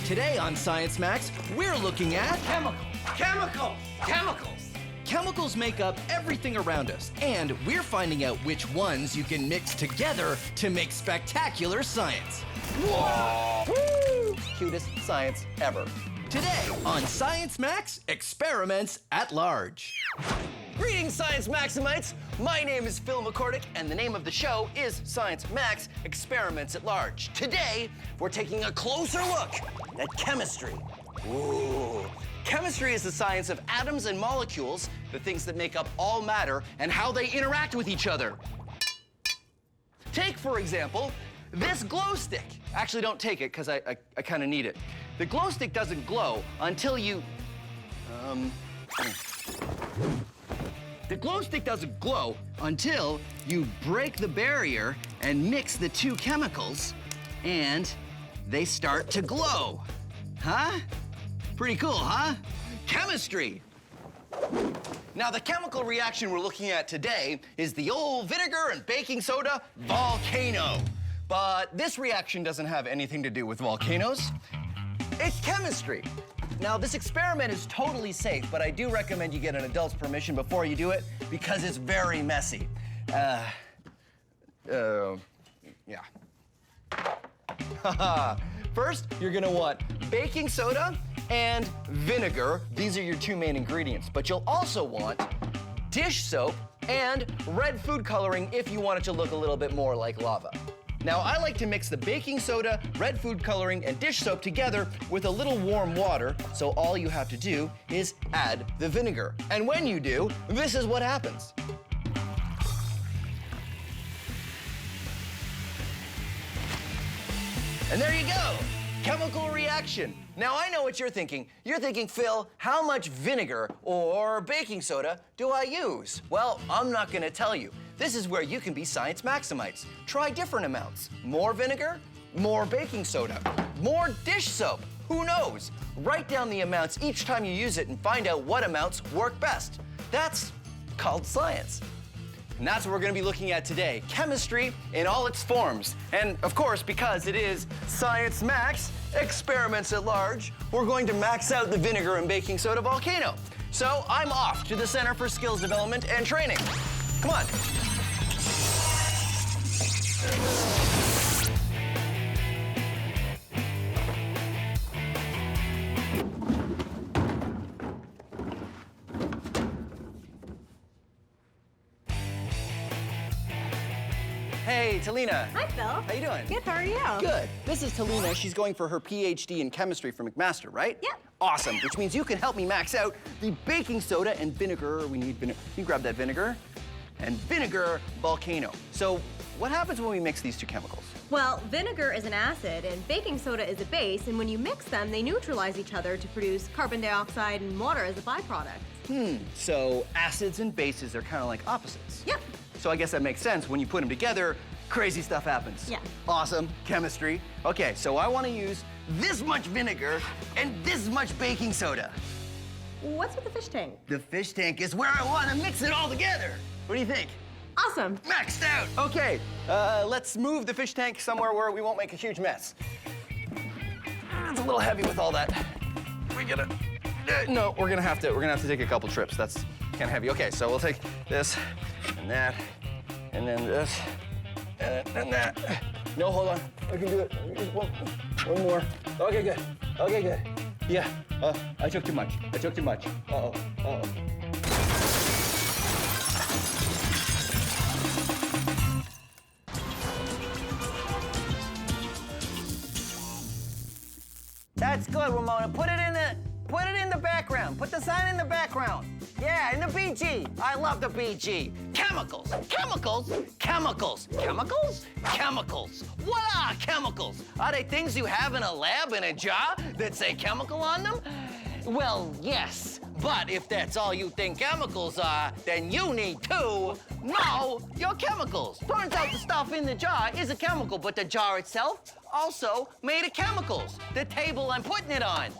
Today on Science Max, we're looking at Chemicals! Chemicals make up everything around us, and we're finding out which ones you can mix together to make spectacular science. Whoa! Woo! Cutest science ever. Today on Science Max, Experiments at Large. Greetings, Science Maximites! My name is Phil McCordick, and the name of the show is Science Max, Experiments at Large. Today, we're taking a closer look at chemistry. Ooh. Chemistry is the science of atoms and molecules, the things that make up all matter, and how they interact with each other. Take, for example, this glow stick. Actually, don't take it, because I kind of need it. The glow stick doesn't glow until you... The glow stick doesn't glow until you break the barrier and mix the two chemicals, and they start to glow. Huh? Pretty cool, huh? Chemistry. Now, the chemical reaction we're looking at today is the old vinegar and baking soda volcano. But this reaction doesn't have anything to do with volcanoes. It's chemistry. Now, this experiment is totally safe, but I do recommend you get an adult's permission before you do it because it's very messy. Yeah. First, you're gonna want baking soda and vinegar. These are your two main ingredients, but you'll also want dish soap and red food coloring if you want it to look a little bit more like lava. Now, I like to mix the baking soda, red food coloring, and dish soap together with a little warm water, so all you have to do is add the vinegar. And when you do, this is what happens. And there you go, chemical reaction. Now, I know what you're thinking. You're thinking, Phil, how much vinegar or baking soda do I use? Well, I'm not gonna tell you. This is where you can be Science Maximites. Try different amounts. More vinegar, more baking soda, more dish soap. Who knows? Write down the amounts each time you use it and find out what amounts work best. That's called science. And that's what we're gonna be looking at today, chemistry in all its forms. And of course, because it is Science Max, Experiments at Large, we're going to max out the vinegar and baking soda volcano. So I'm off to the Center for Skills Development and Training. Come on. Hey, Talina. Hi, Phil. How you doing? Good, how are you? Good. This is Talina. She's going for her PhD in chemistry from McMaster, right? Yep. Awesome, which means you can help me max out the baking soda and vinegar. We need vinegar. You grab that vinegar. And vinegar volcano. So what happens when we mix these two chemicals? Well, vinegar is an acid and baking soda is a base, and when you mix them, they neutralize each other to produce carbon dioxide and water as a byproduct. So acids and bases are kind of like opposites. Yep. So I guess that makes sense. When you put them together, crazy stuff happens. Yeah. Awesome, chemistry. Okay, so I want to use this much vinegar and this much baking soda. What's with the fish tank? The fish tank is where I want to mix it all together. What do you think? Awesome. Maxed out. Okay, let's move the fish tank somewhere where we won't make a huge mess. It's a little heavy with all that. We gotta. No, we're gonna have to take a couple trips. That's kind of heavy. Okay, so we'll take this and that, and then this, and that. No, hold on. I can do it. Just one more. Okay, good. Okay, good. Yeah. I took too much. Uh-oh. That's good, Ramona. Put it in the background. Put the sign in the background. Yeah, in the BG. I love the BG. Chemicals. What are chemicals? Are they things you have in a lab in a jar that say chemical on them? Well, yes. But if that's all you think chemicals are, then you need to know your chemicals. Turns out the stuff in the jar is a chemical, but the jar itself also made of chemicals. The table I'm putting it on,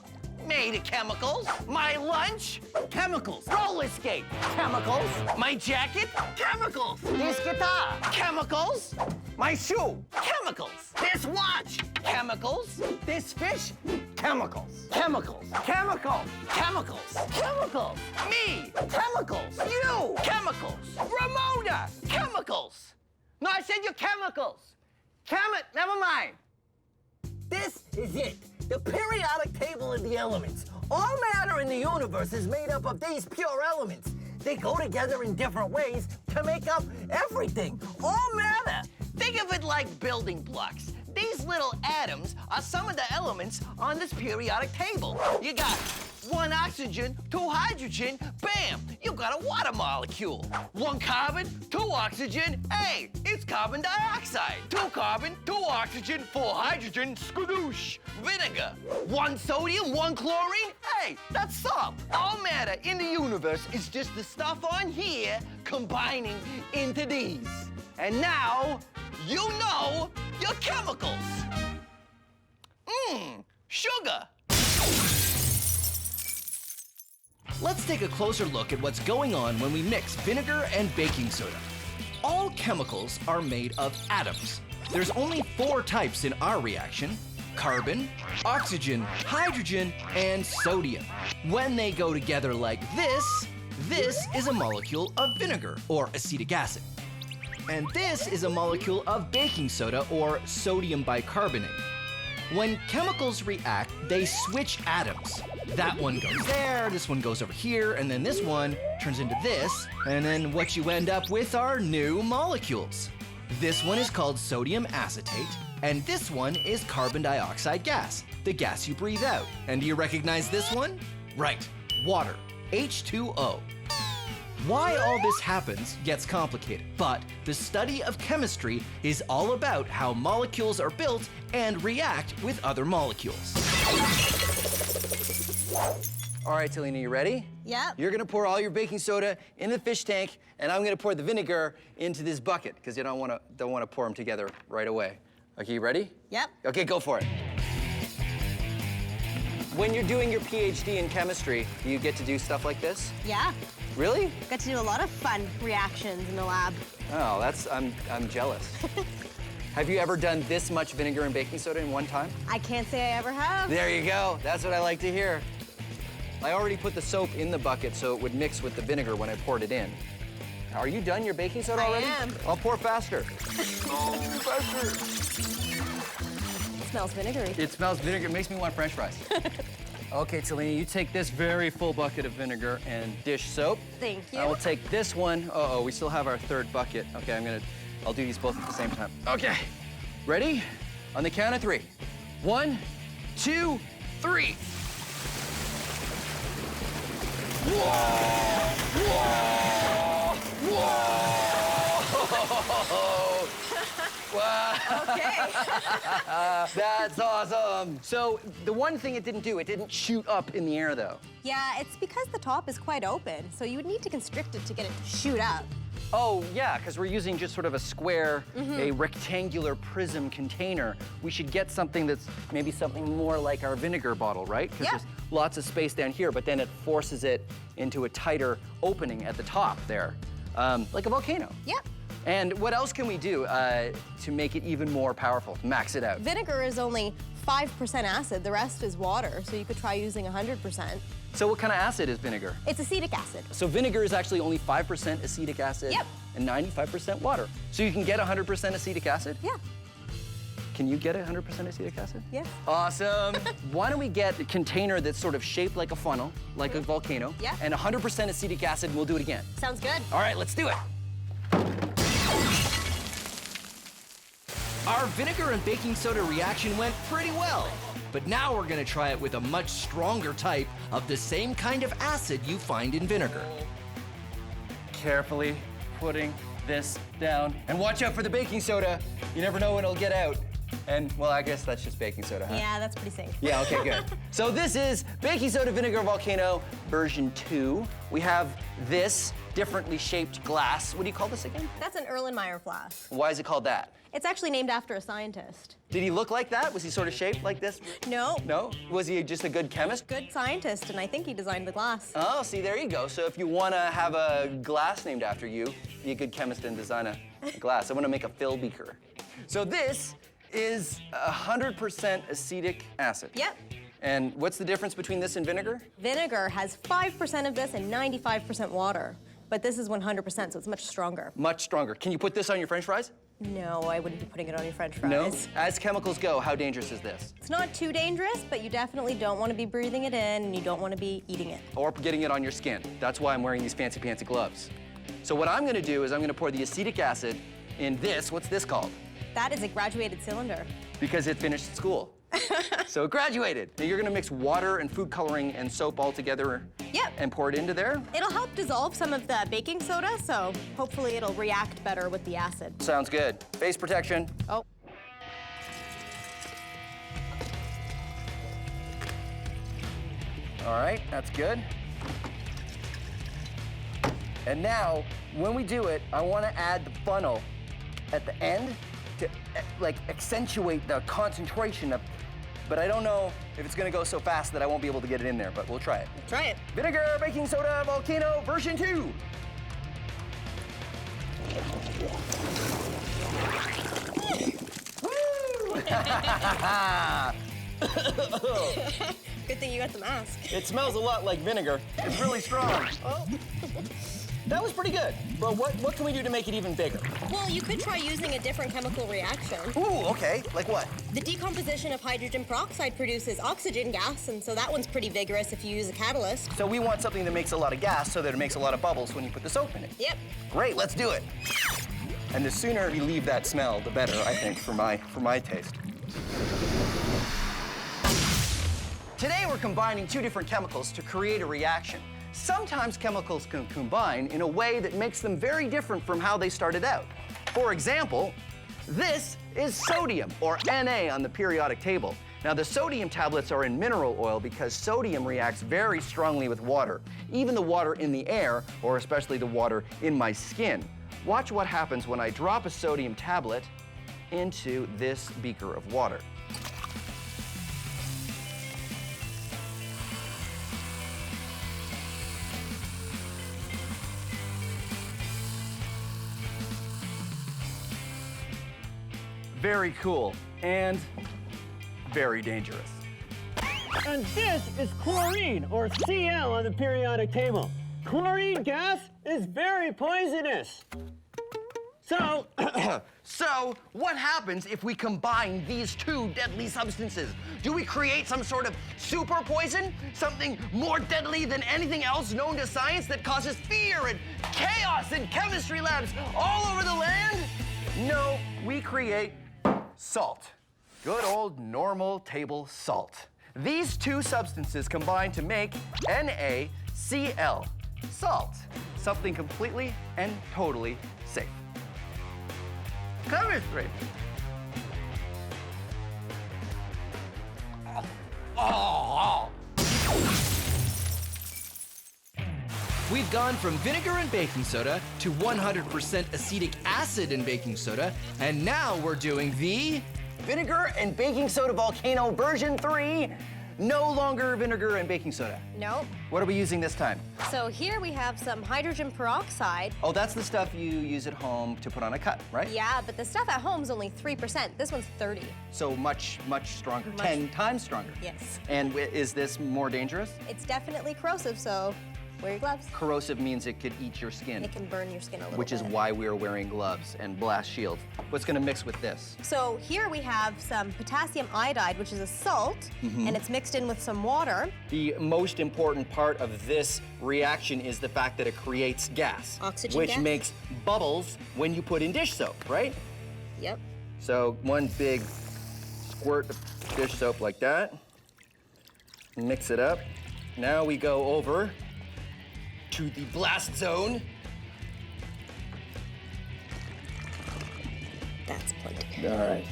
made of chemicals. My lunch, chemicals. Roller skate, chemicals. My jacket, chemicals. This guitar, chemicals. My shoe, chemicals. This watch, chemicals. This fish, Chemicals. Chemicals. Chemicals. Chemicals. Chemicals. Me. Chemicals. You. Chemicals. Ramona. Chemicals. No, I said you chemicals. Never mind. This is it. The periodic table of the elements. All matter in the universe is made up of these pure elements. They go together in different ways to make up everything. All matter. Think of it like building blocks. These little atoms are some of the elements on this periodic table. You got 1 oxygen, 2 hydrogen, bam, you got a water molecule. 1 carbon, 2 oxygen, hey, it's carbon dioxide. 2 carbon, 2 oxygen, 4 hydrogen, skadoosh, vinegar. 1 sodium, 1 chlorine, hey, that's salt. All matter in the universe is just the stuff on here combining into these. And now, you know your chemicals. Sugar. Let's take a closer look at what's going on when we mix vinegar and baking soda. All chemicals are made of atoms. There's only 4 types in our reaction: carbon, oxygen, hydrogen, and sodium. When they go together like this is a molecule of vinegar, or acetic acid. And this is a molecule of baking soda, or sodium bicarbonate. When chemicals react, they switch atoms. That one goes there, this one goes over here, and then this one turns into this, and then what you end up with are new molecules. This one is called sodium acetate, and this one is carbon dioxide gas, the gas you breathe out. And do you recognize this one? Right, water, H2O. Why all this happens gets complicated, but the study of chemistry is all about how molecules are built and react with other molecules. All right, Talina, you ready? Yep. You're gonna pour all your baking soda in the fish tank, and I'm gonna pour the vinegar into this bucket, because you don't wanna pour them together right away. Okay, you ready? Yep. Okay, go for it. When you're doing your PhD in chemistry, do you get to do stuff like this? Yeah. Really? Got to do a lot of fun reactions in the lab. Oh, I'm jealous. Have you ever done this much vinegar and baking soda in one time? I can't say I ever have. There you go. That's what I like to hear. I already put the soap in the bucket so it would mix with the vinegar when I poured it in. Are you done your baking soda already? I am. I'll pour faster. Oh, faster. It smells vinegary. It smells vinegar. It makes me want French fries. Okay, Talina, you take this very full bucket of vinegar and dish soap. Thank you. I will take this one. Uh-oh, we still have our 3rd bucket. Okay, I'll do these both at the same time. Okay, ready? On the count of 3. 1, 2, 3. Whoa! Whoa! Whoa! Wow. Okay. That's awesome. So the one thing it didn't do, it didn't shoot up in the air though. Yeah, it's because the top is quite open, so you would need to constrict it to get it to shoot up. Oh yeah, because we're using just sort of a square, a rectangular prism container. We should get something that's maybe something more like our vinegar bottle, right? Because there's lots of space down here, but then it forces it into a tighter opening at the top there, like a volcano. Yep. And what else can we do to make it even more powerful, to max it out? Vinegar is only 5% acid, the rest is water, so you could try using 100%. So what kind of acid is vinegar? It's acetic acid. So vinegar is actually only 5% acetic acid and 95% water. So you can get 100% acetic acid? Yeah. Can you get 100% acetic acid? Yes. Awesome. Why don't we get a container that's sort of shaped like a funnel, like a volcano, Yeah. and 100% acetic acid, and we'll do it again. Sounds good. All right, let's do it. Our vinegar and baking soda reaction went pretty well. But now we're gonna try it with a much stronger type of the same kind of acid you find in vinegar. Carefully putting this down. And watch out for the baking soda. You never know when it'll get out. And, well, I guess that's just baking soda, huh? Yeah, that's pretty safe. Yeah, okay, good. So this is baking soda vinegar volcano version 2. We have this differently shaped glass. What do you call this again? That's an Erlenmeyer flask. Why is it called that? It's actually named after a scientist. Did he look like that? Was he sort of shaped like this? No. No? Was he just a good chemist? Good scientist, and I think he designed the glass. Oh, see, there you go. So if you want to have a glass named after you, be a good chemist and design a glass. I want to make a fill beaker. So this is 100% acetic acid. Yep. And what's the difference between this and vinegar? Vinegar has 5% of this and 95% water. But this is 100%, so it's much stronger. Much stronger. Can you put this on your French fries? No, I wouldn't be putting it on your French fries. No? As chemicals go, how dangerous is this? It's not too dangerous, but you definitely don't want to be breathing it in, and you don't want to be eating it. Or getting it on your skin. That's why I'm wearing these fancy pantsy gloves. So what I'm gonna do is I'm gonna pour the acetic acid in this, what's this called? That is a graduated cylinder. Because it finished school. So it graduated. Now you're gonna mix water and food coloring and soap all together. Yep. And pour it into there? It'll help dissolve some of the baking soda, so hopefully it'll react better with the acid. Sounds good. Face protection. Oh. All right, that's good. And now, when we do it, I want to add the funnel at the end to like accentuate the concentration of, but I don't know if it's gonna go so fast that I won't be able to get it in there, but we'll try it. Try it. Vinegar, baking soda, volcano, version 2. Woo! Good thing you got the mask. It smells a lot like vinegar. It's really strong. Oh. That was pretty good. But what can we do to make it even bigger? Well, you could try using a different chemical reaction. Ooh, okay. Like what? The decomposition of hydrogen peroxide produces oxygen gas, and so that one's pretty vigorous if you use a catalyst. So we want something that makes a lot of gas so that it makes a lot of bubbles when you put the soap in it. Yep. Great, let's do it. And the sooner we leave that smell, the better, I think, for my taste. Today we're combining two different chemicals to create a reaction. Sometimes chemicals can combine in a way that makes them very different from how they started out. For example, this is sodium, or Na on the periodic table. Now the sodium tablets are in mineral oil because sodium reacts very strongly with water, even the water in the air, or especially the water in my skin. Watch what happens when I drop a sodium tablet into this beaker of water. Very cool and very dangerous. And this is chlorine, or Cl on the periodic table. Chlorine gas is very poisonous. So, So, what happens if we combine these two deadly substances? Do we create some sort of super poison? Something more deadly than anything else known to science that causes fear and chaos in chemistry labs all over the land? No, we create salt. Good old normal table salt. These two substances combine to make NaCl, salt. Something completely and totally safe. Chemistry. We've gone from vinegar and baking soda to 100% acetic acid in baking soda, and now we're doing the... Vinegar and baking soda volcano version 3. No longer vinegar and baking soda. Nope. What are we using this time? So here we have some hydrogen peroxide. Oh, that's the stuff you use at home to put on a cut, right? Yeah, but the stuff at home is only 3%. This one's 30. So much, much stronger. Much- 10 times stronger. Yes. And is this more dangerous? It's definitely corrosive, so wear your gloves. Corrosive means it could eat your skin, It can burn your skin a little which bit. is why we are wearing gloves and blast shields. What's gonna mix with this? So here we have some potassium iodide, which is a salt, and it's mixed in with some water. The most important part of this reaction is the fact that it creates gas. Oxygen which gas? makes bubbles when you put in dish soap, right? Yep. So one big squirt of dish soap like that. Mix it up. Now we go over to the blast zone. That's plenty. All right.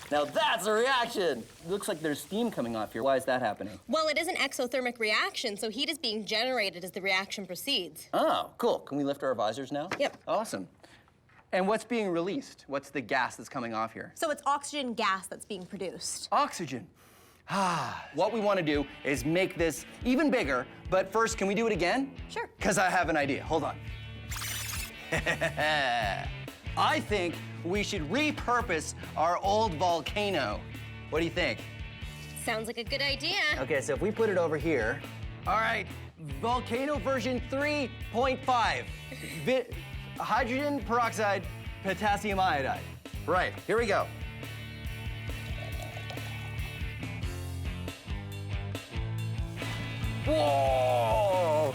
Now that's a reaction. Looks like there's steam coming off here. Why is that happening? Well, it is an exothermic reaction, so heat is being generated as the reaction proceeds. Oh, cool. Can we lift our visors now? Yep. Awesome. And what's being released? What's the gas that's coming off here? So it's oxygen gas that's being produced. Oxygen. What we want to do is make this even bigger, but first, can we do it again? Sure. Because I have an idea. Hold on. I think we should repurpose our old volcano. What do you think? Sounds like a good idea. Okay, so if we put it over here. All right, volcano version 3.5. Hydrogen peroxide, potassium iodide. Right, here we go. Whoa!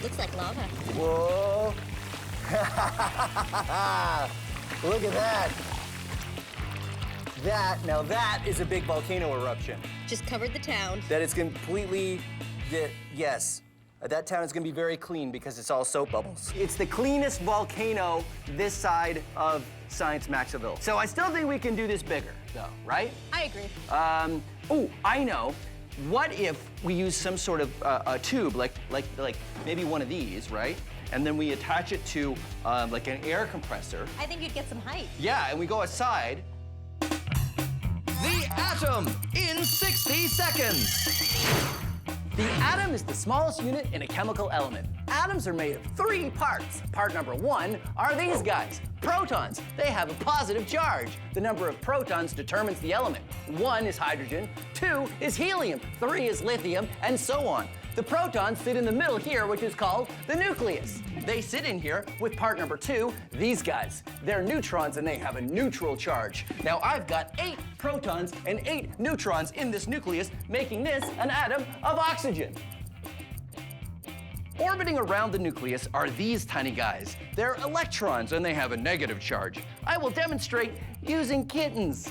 Looks like lava. Whoa! Look at that. Now that is a big volcano eruption. Just covered the town. That is completely, yes. That town is gonna be very clean because it's all soap bubbles. It's the cleanest volcano this side of Science Maxville. So I still think we can do this bigger, though, right? I agree. Oh, I know. What if we use some sort of a tube, like maybe one of these, right? And then we attach it to like an air compressor. I think you'd get some height. Yeah, and we go outside. The atom in 60 seconds. The atom is the smallest unit in a chemical element. Atoms are made of 3 parts. Part number 1 are these guys, protons. They have a positive charge. The number of protons determines the element. 1 is hydrogen, 2 is helium, 3 is lithium, and so on. The protons sit in the middle here, which is called the nucleus. They sit in here with part number 2, these guys. They're neutrons and they have a neutral charge. Now I've got 8 protons and 8 neutrons in this nucleus, making this an atom of oxygen. Orbiting around the nucleus are these tiny guys. They're electrons and they have a negative charge. I will demonstrate using kittens.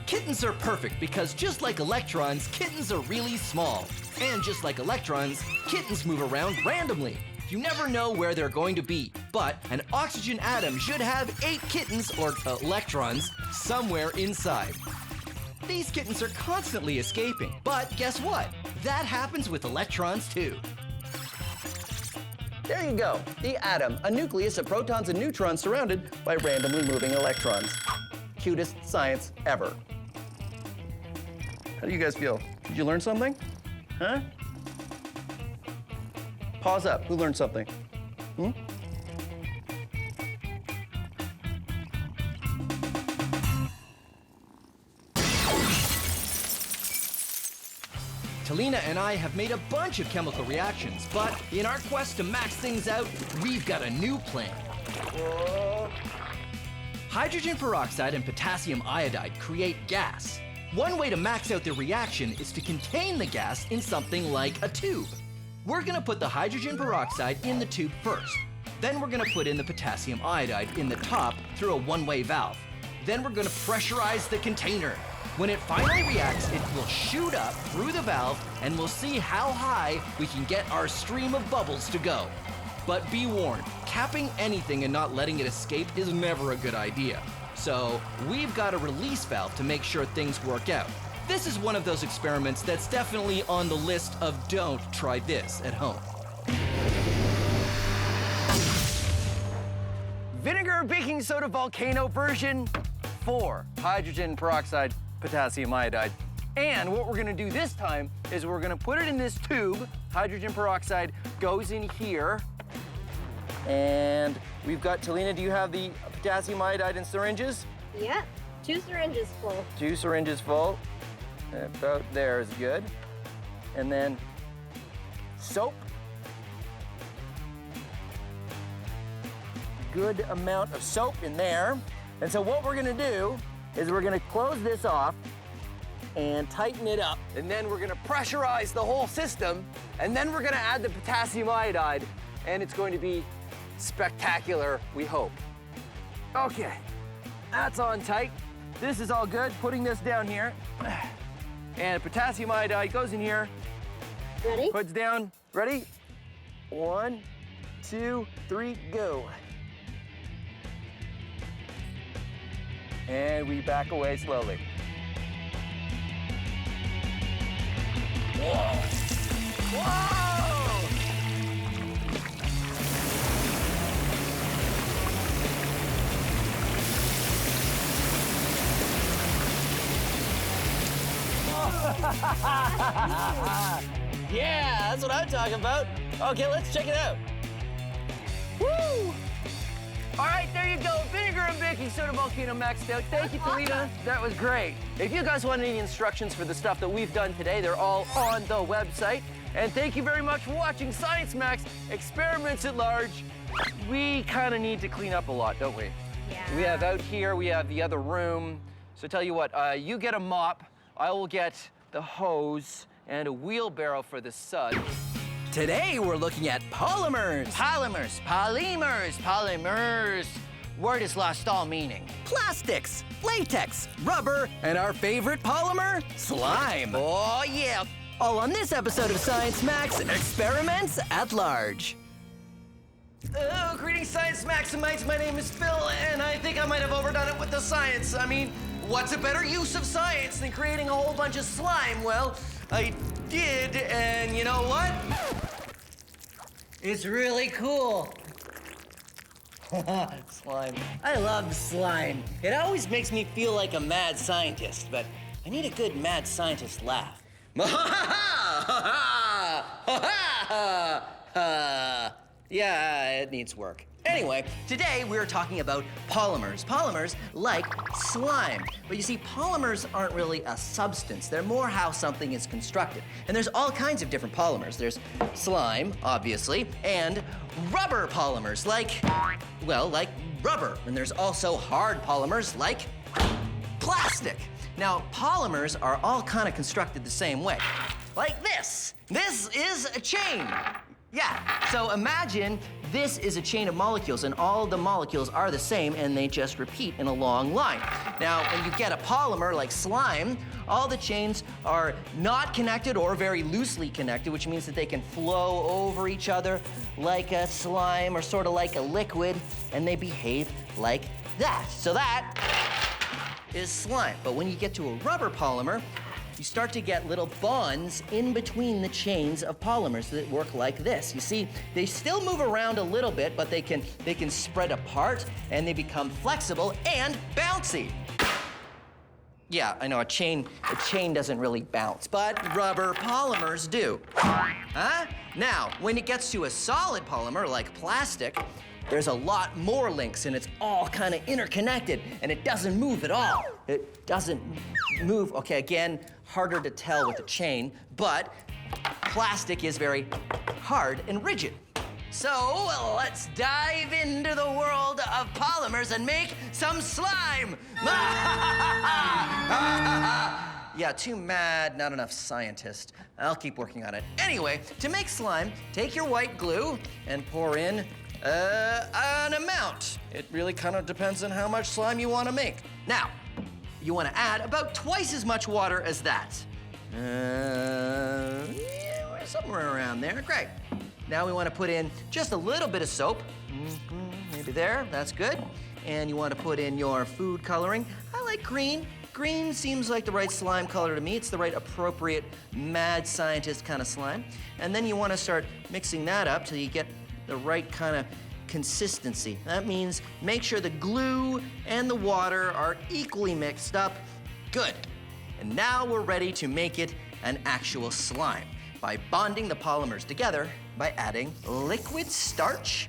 Kittens are perfect because just like electrons, kittens are really small. And just like electrons, kittens move around randomly. You never know where they're going to be, but an oxygen atom should have 8 kittens, or electrons, somewhere inside. These kittens are constantly escaping, but guess what? That happens with electrons too. There you go, the atom, a nucleus of protons and neutrons surrounded by randomly moving electrons. Cutest science ever. How do you guys feel? Did you learn something? Huh? Pause up. Who learned something? Talina and I have made a bunch of chemical reactions, but in our quest to max things out, we've got a new plan. Hydrogen peroxide and potassium iodide create gas. One way to max out the reaction is to contain the gas in something like a tube. We're gonna put the hydrogen peroxide in the tube first. Then we're gonna put in the potassium iodide in the top through a one-way valve. Then we're gonna pressurize the container. When it finally reacts, it will shoot up through the valve and we'll see how high we can get our stream of bubbles to go. But be warned, capping anything and not letting it escape is never a good idea. So we've got a release valve to make sure things work out. This is one of those experiments that's definitely on the list of don't try this at home. Vinegar baking soda volcano version 4, hydrogen peroxide, potassium iodide. And what we're gonna do this time is we're gonna put it in this tube. Hydrogen peroxide goes in here. And we've got, Talina, do you have the potassium iodide in syringes? Yep, 2 syringes full. 2 syringes full. About there is good. And then soap. Good amount of soap in there. And so what we're gonna do is we're gonna close this off and tighten it up. And then we're gonna pressurize the whole system. And then we're gonna add the potassium iodide. And it's going to be spectacular, we hope. Okay, that's on tight. This is all good. Putting this down here. And potassium iodide goes in here. Ready? Puts down. Ready? 1, 2, 3, go. And we back away slowly. Whoa! Whoa! Yeah, that's what I'm talking about. Okay, let's check it out. Woo! All right, there you go. Vinegar and baking soda volcano maxed out. Thank you, Talita. That was great. If you guys want any instructions for the stuff that we've done today, they're all on the website. And thank you very much for watching Science Max Experiments at Large. We kind of need to clean up a lot, don't we? Yeah. We have out here, we have the other room. So tell you what, you get a mop, I will get the hose and a wheelbarrow for the suds. Today we're looking at polymers. Polymers. Word has lost all meaning. Plastics, latex, rubber, and our favorite polymer, slime. Oh, yeah. All on this episode of Science Max Experiments at Large. Oh, greetings, Science Maximites. My name is Phil, and I think I might have overdone it with the science. I mean, what's a better use of science than creating a whole bunch of slime? Well, I did, and you know what? It's really cool. Slime. I love slime. It always makes me feel like a mad scientist, but I need a good mad scientist laugh. Yeah, it needs work. Anyway, today we're talking about polymers. Polymers like slime. But you see, polymers aren't really a substance. They're more how something is constructed. And there's all kinds of different polymers. There's slime, obviously, and rubber polymers like rubber. And there's also hard polymers like plastic. Now, polymers are all kind of constructed the same way. Like this. This is a chain. Yeah, so imagine this is a chain of molecules, and all the molecules are the same, and they just repeat in a long line. Now, when you get a polymer like slime, all the chains are not connected or very loosely connected, which means that they can flow over each other like a slime or sort of like a liquid, and they behave like that. So that is slime. But when you get to a rubber polymer, you start to get little bonds in between the chains of polymers that work like this. You see, they still move around a little bit, but they can spread apart, and they become flexible and bouncy. Yeah, I know a chain doesn't really bounce, but rubber polymers do. Huh? Now, when it gets to a solid polymer like plastic, there's a lot more links, and it's all kind of interconnected, and it doesn't move at all. It doesn't move. Okay, again, harder to tell with a chain, but plastic is very hard and rigid. So let's dive into the world of polymers and make some slime. Yeah, too mad, not enough scientist. I'll keep working on it. Anyway, to make slime, take your white glue and pour in an amount. It really kind of depends on how much slime you want to make. Now, you want to add about twice as much water as that. Yeah, we're somewhere around there. Great. Now we want to put in just a little bit of soap. Maybe there, that's good. And you want to put in your food coloring. I like green. Green seems like the right slime color to me. It's the right appropriate mad scientist kind of slime. And then you want to start mixing that up till you get the right kind of consistency. That means make sure the glue and the water are equally mixed up. Good. And now we're ready to make it an actual slime by bonding the polymers together by adding liquid starch.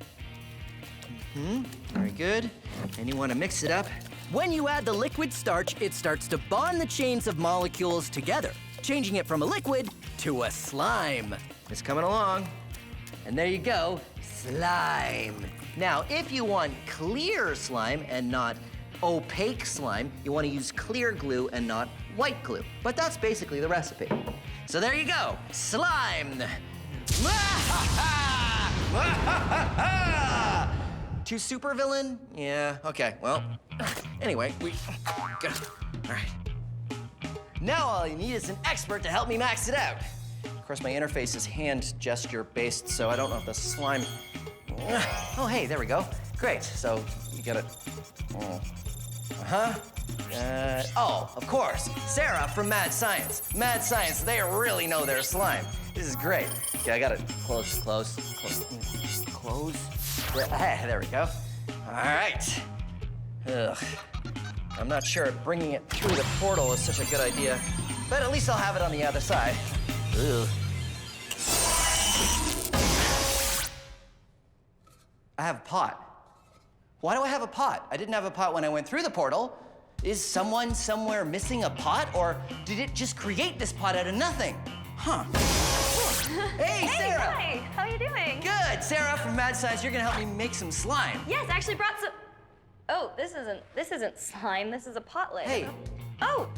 Very good. And you want to mix it up. When you add the liquid starch, it starts to bond the chains of molecules together, changing it from a liquid to a slime. It's coming along. And there you go, slime. Now, if you want clear slime and not opaque slime, you want to use clear glue and not white glue. But that's basically the recipe. So there you go, slime. Too supervillain? Yeah, okay, well, anyway, all right. Now all you need is an expert to help me max it out. Of course, my interface is hand gesture based, so I don't know if the slime. Oh, hey, there we go. Great. So you get it. Oh, of course. Sarah from Mad Science. Mad Science, they really know their slime. This is great. Okay, I got it. Close. There we go. All right. Ugh. I'm not sure bringing it through the portal is such a good idea, but at least I'll have it on the other side. Ugh. I have a pot. Why do I have a pot? I didn't have a pot when I went through the portal. Is someone somewhere missing a pot, or did it just create this pot out of nothing? Huh. Hey, Sarah! Hi, how are you doing? Good. Sarah from Mad Science, you're gonna help me make some slime. Yes, I actually brought some. Oh, this isn't slime. This is a pot lid. Hey. Oh,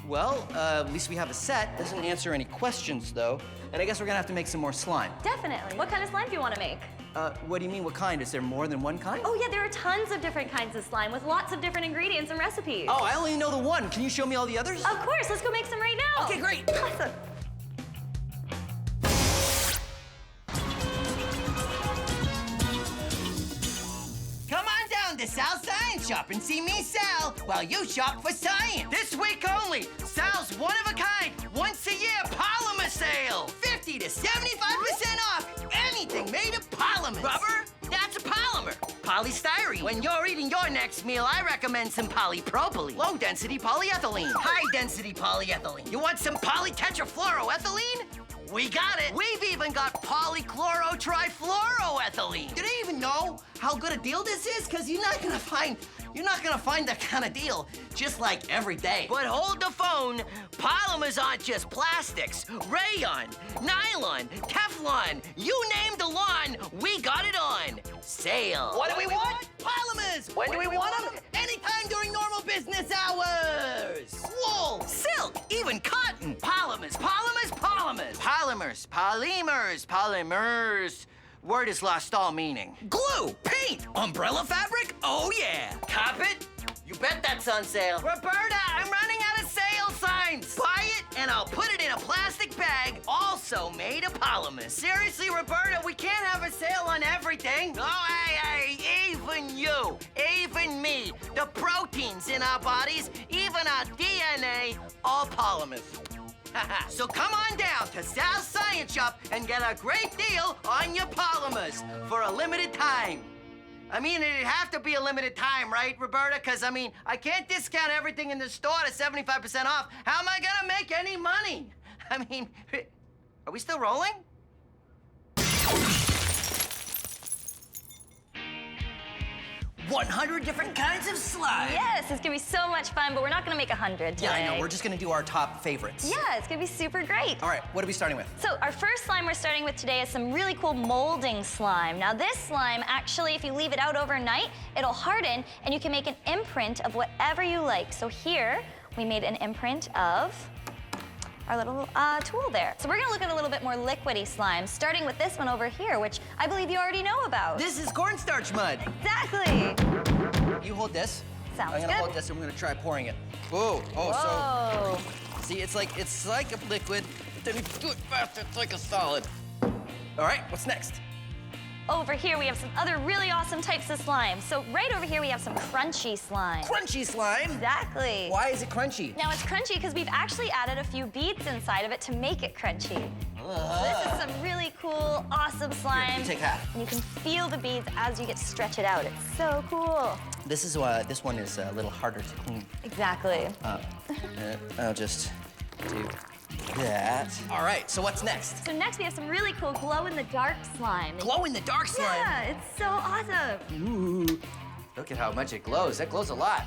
Well, at least we have a set. Doesn't answer any questions, though. And I guess we're gonna have to make some more slime. definitely. What kind of slime do you want to make? What do you mean, what kind? Is there more than one kind? Oh yeah, there are tons of different kinds of slime with lots of different ingredients and recipes. Oh, I only know the one. Can you show me all the others? Of course, let's go make some right now. Okay, great. Awesome. Come on down to Sal's Science Shop and see me, Sal, while you shop for science. This week only, Sal's one-of-a-kind, once-a-year polymer sale. 50 to 75% off anything made of polymers. Rubber? That's a polymer. Polystyrene. When you're eating your next meal, I recommend some polypropylene. Low-density polyethylene. High-density polyethylene. You want some polytetrafluoroethylene? We got it. We've even got polychlorotrifluoroethylene. Do they even know how good a deal this is? Because you're not gonna find that kind of deal just like every day. But hold the phone. Polymers aren't just plastics. Rayon, nylon, Teflon, you name the lawn, we got it on sale. What do we want? Polymers. When do we want them? Anytime during normal business hours. Wool, silk, even cotton. Polymers, polymers, polymers. Polymers, polymers, polymers. Word has lost all meaning. Glue, paint, umbrella fabric, oh yeah. Carpet, you bet that's on sale. Roberta, I'm running out of sale signs. Buy it and I'll put it in a plastic bag, also made of polymers. Seriously, Roberta, we can't have a sale on everything. Oh, hey, even you, even me, the proteins in our bodies, even our DNA, all polymers. So come on down to Sal's Science Shop and get a great deal on your polymers for a limited time. I mean, it'd have to be a limited time, right, Roberta? Because, I mean, I can't discount everything in the store to 75% off. How am I gonna make any money? I mean, are we still rolling? 100 different kinds of slime. Yes, it's gonna be so much fun, but we're not gonna make 100 today. Yeah, I know. We're just gonna do our top favorites. Yeah, it's gonna be super great. All right, what are we starting with? So our first slime we're starting with today is some really cool molding slime. Now this slime, actually, if you leave it out overnight, it'll harden and you can make an imprint of whatever you like. So here, we made an imprint of our little tool there. So we're gonna look at a little bit more liquidy slime, starting with this one over here, which I believe you already know about. This is cornstarch mud. Exactly. You hold this. Sounds I'm gonna good. hold this and we're gonna try pouring it. Whoa, oh, Whoa. so, see, it's like a liquid, but then if you do it fast, it's like a solid. All right, what's next? Over here, we have some other really awesome types of slime. So right over here, we have some crunchy slime. Crunchy slime. Exactly. Why is it crunchy? Now it's crunchy because we've actually added a few beads inside of it to make it crunchy. So this is some really cool, awesome slime. Here, you take half. And you can feel the beads as you stretch it out. It's so cool. This one is a little harder to clean. Exactly. I'll just do that. All right, so what's next? So next we have some really cool glow-in-the-dark slime. Glow-in-the-dark slime. Yeah, it's so awesome. Ooh, look at how much it glows. That glows a lot.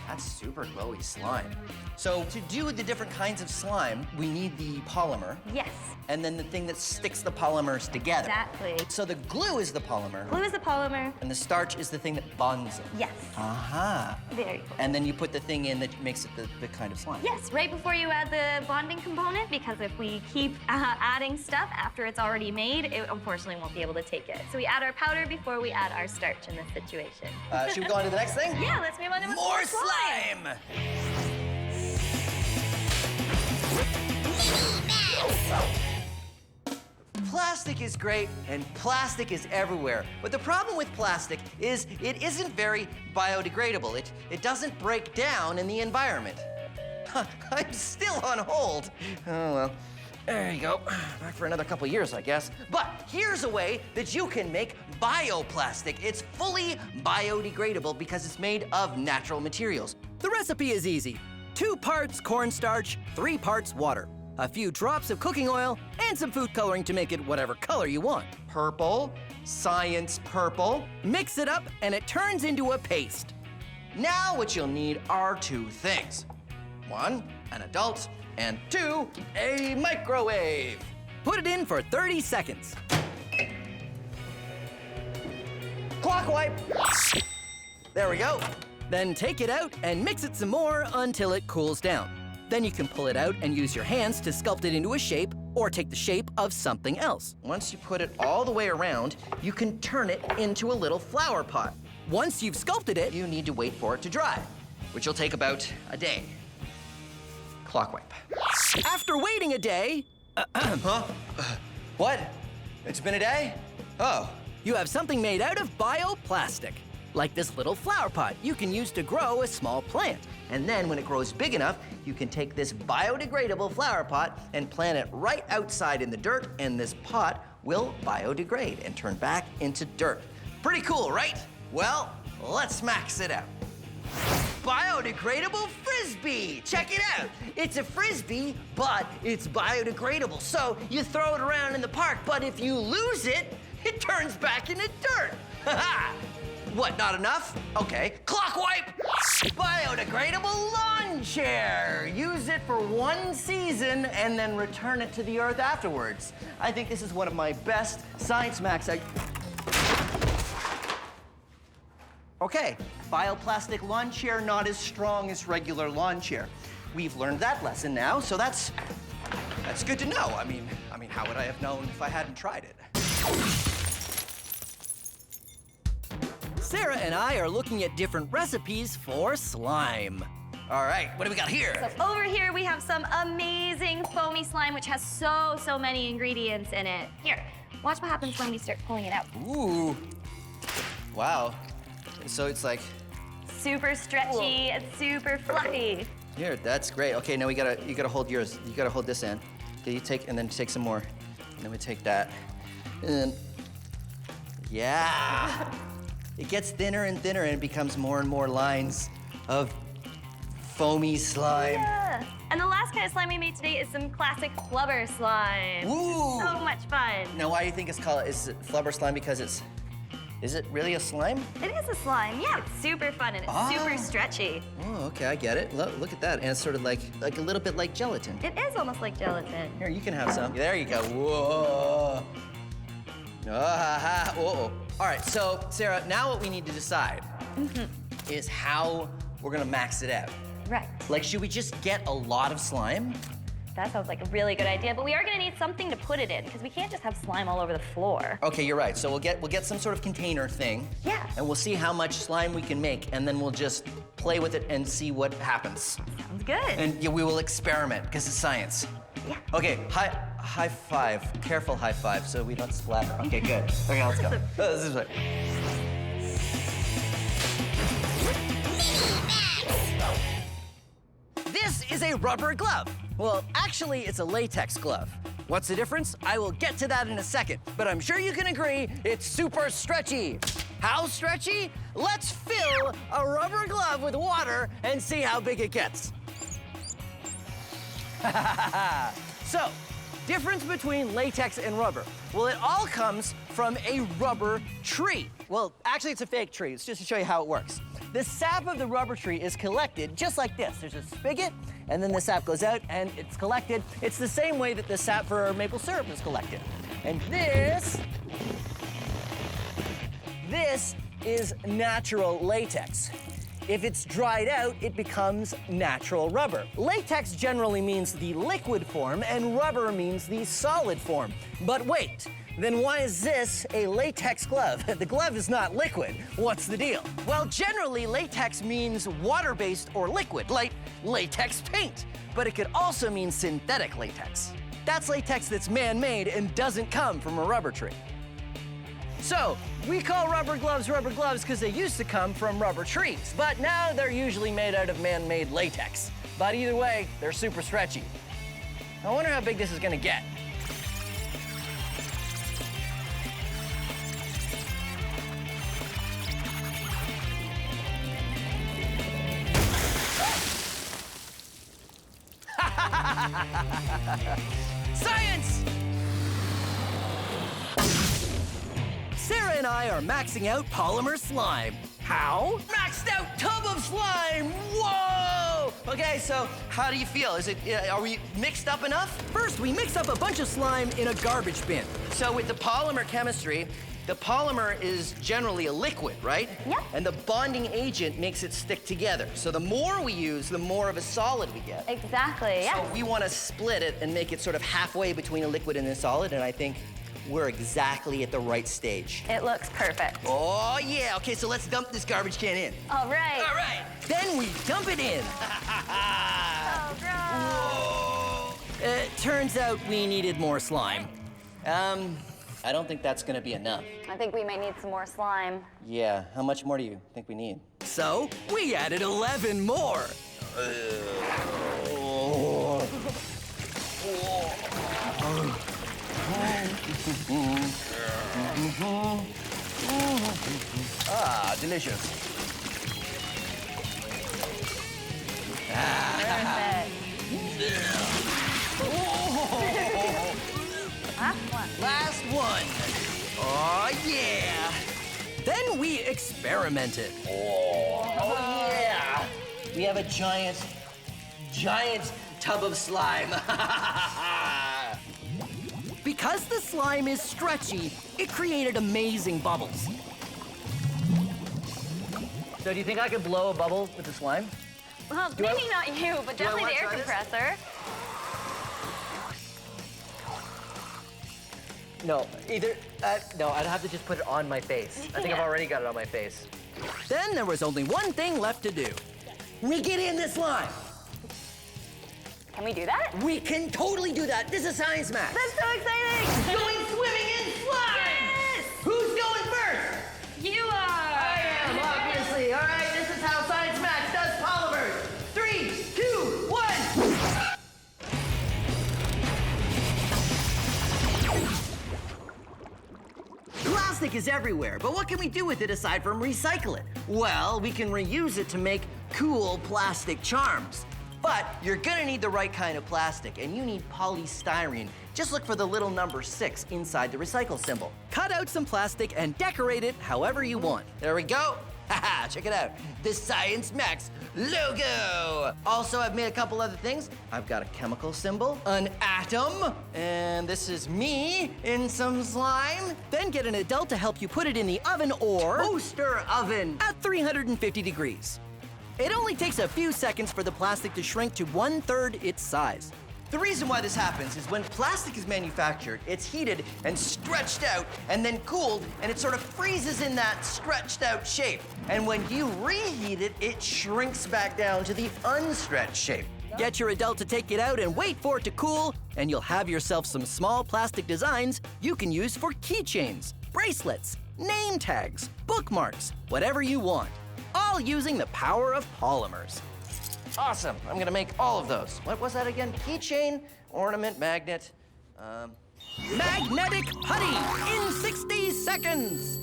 That's super glowy slime. So to do the different kinds of slime, we need the polymer. Yes, And then the thing that sticks the polymers together. exactly. So the glue is the polymer, Glue is the polymer. and the starch is the thing that bonds it. Yes, Aha. very cool. And then you put the thing in that makes it the kind of slime. Yes, right before you add the bonding component, because if we keep adding stuff after it's already made, it unfortunately won't be able to take it. So we add our powder before we add our starch in this situation. Should we go on to the next thing? Yeah, let's move on to More slime! Plastic is great, and plastic is everywhere. But the problem with plastic is it isn't very biodegradable. It doesn't break down in the environment. I'm still on hold. Oh, well. There you go. Back for another couple years, I guess. But here's a way that you can make bioplastic. It's fully biodegradable because it's made of natural materials. The recipe is easy. 2 parts cornstarch, 3 parts water, a few drops of cooking oil, and some food coloring to make it whatever color you want. Purple, science purple. Mix it up and it turns into a paste. Now what you'll need are two things. One, an adult, and two, a microwave. Put it in for 30 seconds. Clock wipe. There we go. Then take it out and mix it some more until it cools down. Then you can pull it out and use your hands to sculpt it into a shape or take the shape of something else. Once you put it all the way around, you can turn it into a little flower pot. Once you've sculpted it, You need to wait for it to dry, which will take about a day. Clock wipe. after waiting a day, Huh? What? It's been a day? Oh. you have something made out of bioplastic. Like this little flower pot you can use to grow a small plant. And then when it grows big enough, you can take this biodegradable flower pot and plant it right outside in the dirt, and this pot will biodegrade and turn back into dirt. Pretty cool, right? Well, let's max it out. Biodegradable frisbee! Check it out! It's a frisbee, but it's biodegradable. So you throw it around in the park, but if you lose it, it turns back into dirt. Ha-ha! What, not enough? Okay, clock wipe! Biodegradable lawn chair! Use it for one season and then return it to the earth afterwards. I think this is one of my best Science Max. Okay, bioplastic lawn chair, not as strong as regular lawn chair. We've learned that lesson now, so that's good to know. I mean, how would I have known if I hadn't tried it? Sarah and I are looking at different recipes for slime. All right, what do we got here? So over here we have some amazing foamy slime which has so many ingredients in it. Here, watch what happens when we start pulling it out. Ooh, wow. So it's like, Super stretchy and super fluffy. here, that's great. Okay, now you gotta hold yours. You gotta hold this end. Okay, you take, and then take some more. And then we take that. And then, yeah. It gets thinner and thinner and it becomes more and more lines of foamy slime. Yeah. And the last kind of slime we made today is some classic flubber slime. Ooh. So much fun. Now, why do you think it's called, is it flubber slime? Because is it really a slime? It is a slime, yeah. It's super fun and it's super stretchy. Oh, okay, I get it. Look at that. And it's sort of like a little bit like gelatin. It is almost like gelatin. Here, you can have some. There you go. Whoa. Ah, whoa. All right, so Sarah, now what we need to decide is how we're gonna max it out. Right. Like, should we just get a lot of slime? That sounds like a really good idea, but we are gonna need something to put it in because we can't just have slime all over the floor. Okay, you're right. So we'll get some sort of container thing. Yeah. And we'll see how much slime we can make, and then we'll just play with it and see what happens. Sounds good. And yeah, we will experiment because it's science. Yeah. Okay, high five. Careful high five so we don't splatter. Okay, good. Okay, let's go. This is right. This is a rubber glove. Well, actually, it's a latex glove. What's the difference? I will get to that in a second, but I'm sure you can agree it's super stretchy. How stretchy? Let's fill a rubber glove with water and see how big it gets. So, difference between latex and rubber. Well, it all comes from a rubber tree. Well, actually, it's a fake tree. It's just to show you how it works. The sap of the rubber tree is collected just like this. There's a spigot, and then the sap goes out, and it's collected. It's the same way that the sap for maple syrup is collected. And this is natural latex. If it's dried out, it becomes natural rubber. Latex generally means the liquid form, and rubber means the solid form. But wait, then why is this a latex glove? The glove is not liquid. What's the deal? Well, generally, latex means water-based or liquid, like latex paint. But it could also mean synthetic latex. That's latex that's man-made and doesn't come from a rubber tree. So, we call rubber gloves because they used to come from rubber trees, but now they're usually made out of man-made latex. But either way, they're super stretchy. I wonder how big this is gonna get. Science! Sarah and I are maxing out polymer slime. How? Maxed out tub of slime! Whoa! Okay, so how do you feel? Are we mixed up enough? First, we mix up a bunch of slime in a garbage bin. So with the polymer chemistry, the polymer is generally a liquid, right? Yep. And the bonding agent makes it stick together. So the more we use, the more of a solid we get. Exactly, yeah. So we want to split it and make it sort of halfway between a liquid and a solid, and I think we're exactly at the right stage. It looks perfect. Oh, yeah. Okay, so let's dump this garbage can in. All right. All right. Then we dump it in. Oh, gross. Turns out we needed more slime. I don't think that's gonna be enough. I think we may need some more slime. Yeah, how much more do you think we need? So we added 11 more. Ah, delicious. Perfect. Last one. Oh, yeah. Then we experimented. Oh, yeah. We have a giant tub of slime. Because the slime is stretchy, it created amazing bubbles. So do you think I could blow a bubble with the slime? Well, maybe not you, but definitely wanna the air try this? compressor. No, no, I'd have to just put it on my face. I think I've already got it on my face. Then there was only one thing left to do. We get in the slime. Can we do that? We can totally do that. This is Science Max. That's so exciting! Going swimming in slime. Yes! Who's going first? You are! I am, obviously. All right, this is how Science Max does polymers. 3, 2, 1. Plastic is everywhere, but what can we do with it aside from recycle it? Well, we can reuse it to make cool plastic charms. But you're gonna need the right kind of plastic, and you need polystyrene. Just look for the little number 6 inside the recycle symbol. Cut out some plastic and decorate it however you want. There we go. Haha, check it out. The Science Max logo. Also, I've made a couple other things. I've got a chemical symbol, an atom, and this is me in some slime. Then get an adult to help you put it in the oven or Toaster oven. at 350 degrees. It only takes a few seconds for the plastic to shrink to 1/3 its size. The reason why this happens is when plastic is manufactured, it's heated and stretched out and then cooled, and it sort of freezes in that stretched out shape. And when you reheat it, it shrinks back down to the unstretched shape. Get your adult to take it out and wait for it to cool, and you'll have yourself some small plastic designs you can use for keychains, bracelets, name tags, bookmarks, whatever you want, all using the power of polymers. Awesome. I'm gonna make all of those. What was that again? Keychain, ornament, magnet. Magnetic putty in 60 seconds.